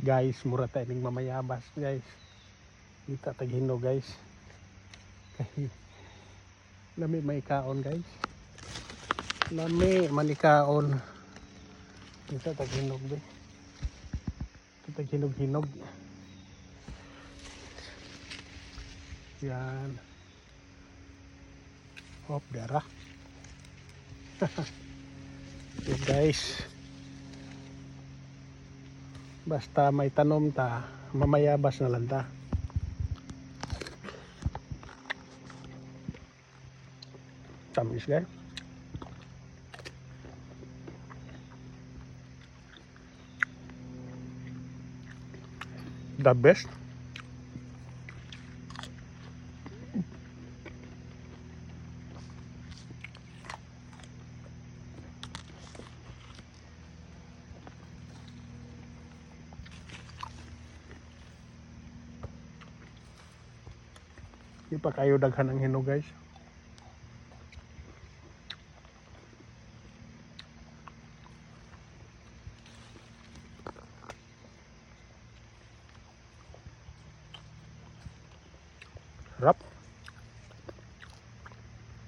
Guys, mura tayo ng mamayabas guys. Dito taghinog guys. Kay lami may kaon guys. Lami manikaon. Dito taghinog be. Dito taghinog-hinog. Yan. Hop, dara. Okay guys. Basta may tanom ta, mamayabas na lang ta. Tamis guys. The best. Di pa kayo daghan ang hinog guys. Rap.